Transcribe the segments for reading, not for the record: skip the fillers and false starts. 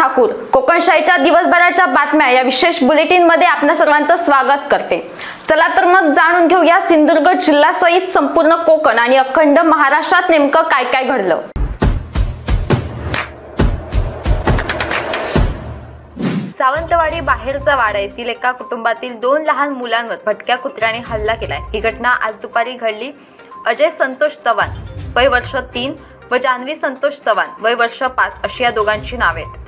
ठाकूर कोकणशाहीच्या दिवसभराच्या बातम्या या विशेष बुलेटिन मध्ये आपल्या सर्वांचं स्वागत करते। चला तर मग जाणून घेऊया सिंधुदुर्ग जिल्ह्यासहित संपूर्ण कोकण आणि अखंड महाराष्ट्रात नेमकं काय काय घडलं। सावंतवाडी बाहेरचा वाडा येथील एका कुटुंबातील 2 लहान मुलांवर भटक्या कुत्र्याने हल्ला केलाय। ही घटना आज दुपारी घडली। अजय संतोष चव्हाण वय वर्ष 3 व जान्हवी संतोष चव्हाण वय वर्ष 5 अशी या दोघांची नावे आहेत।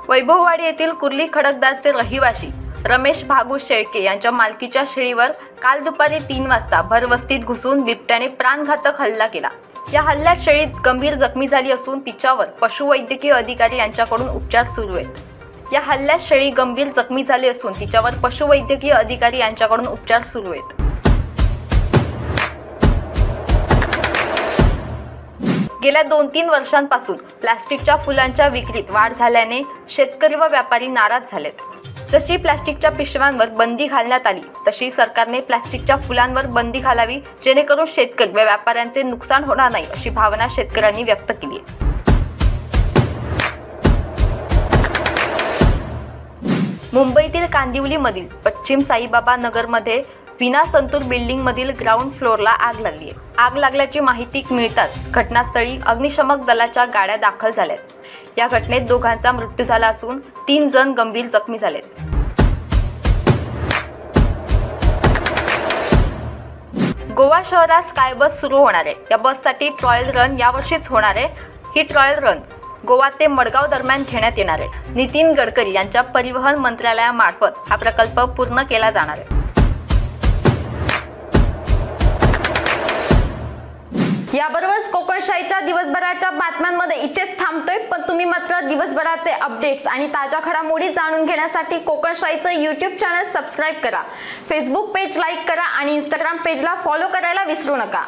वैभववाडी येथील कुर्ली खडकदारचे रहिवासी रमेश भागू शेळके यांच्या मालकीच्या शेळीवर काल दुपारी 3 वाजता भरवस्तीत घुसून बिबट्याने प्राणघातक हल्ला केला। या हल्ल्यात शेळी गंभीर जखमी झाली असून तिच्यावर पशुवैद्यकीय अधिकारी यांच्याकडून उपचार सुरू आहेत। या हल्ल्यात शेळी गंभीर जखमी झाली असून तिच्यावर पशुवैद्यकीय अधिकारी यांच्याकडून उपचार सुरू आहेत। गेल्या 2-3 वर्षांपासून प्लास्टिकच्या फुलांच्या विक्रीत वाढ झाल्याने शेतकरी व व्यापारी नाराज झालेत। जशी प्लास्टिकच्या पिशव्यांवर बंदी घालण्यात आली तशी सरकारने प्लास्टिकच्या फुलांवर बंदी घालावी, जेणेकरून शेतकरी व व्यापाऱ्यांचे नुकसान होणार नाही अशी भावना शेतकऱ्यांनी व्यक्त केली आहे। मुंबईतील कांदिवलीमधील पश्चिम साईबाबा नगरमध्ये विना संतूर बिल्डिंग मधील ग्राउंड फ्लोअरला आग लागली आहे। आग लागल्याची माहिती मिळताच घटनास्थळी अग्निशमक दलाच्या गाड्या दाखल झाल्यात। या घटनेत दोघांचा मृत्यू झाला असून 3 जण गंभीर जखमी झालेत। गोवा शहरात स्काय बस सुरू होणार आहे। या बससाठी ट्रायल रन यावर्षीच होणार आहे। ही ट्रायल रन गोवा ते मडगाव दरम्यान घेण्यात येणार आहे। नितीन गडकरी यांच्या परिवहन मंत्रालयामार्फत हा प्रकल्प पूर्ण केला जाणार आहे। याबरोबरच कोकणशाहीच्या दिवसभराच्या बातम्यांमध्ये इथेच थांबतोय, पण तुम्ही मात्र दिवसभराचे अपडेट्स आणि ताज्या घडामोडी जाणून घेण्यासाठी कोकणशाहीचं YouTube चॅनल सबस्क्राइब करा, फेसबुक पेज लाईक करा आणि Instagram पेजला फॉलो करायला विसरू नका।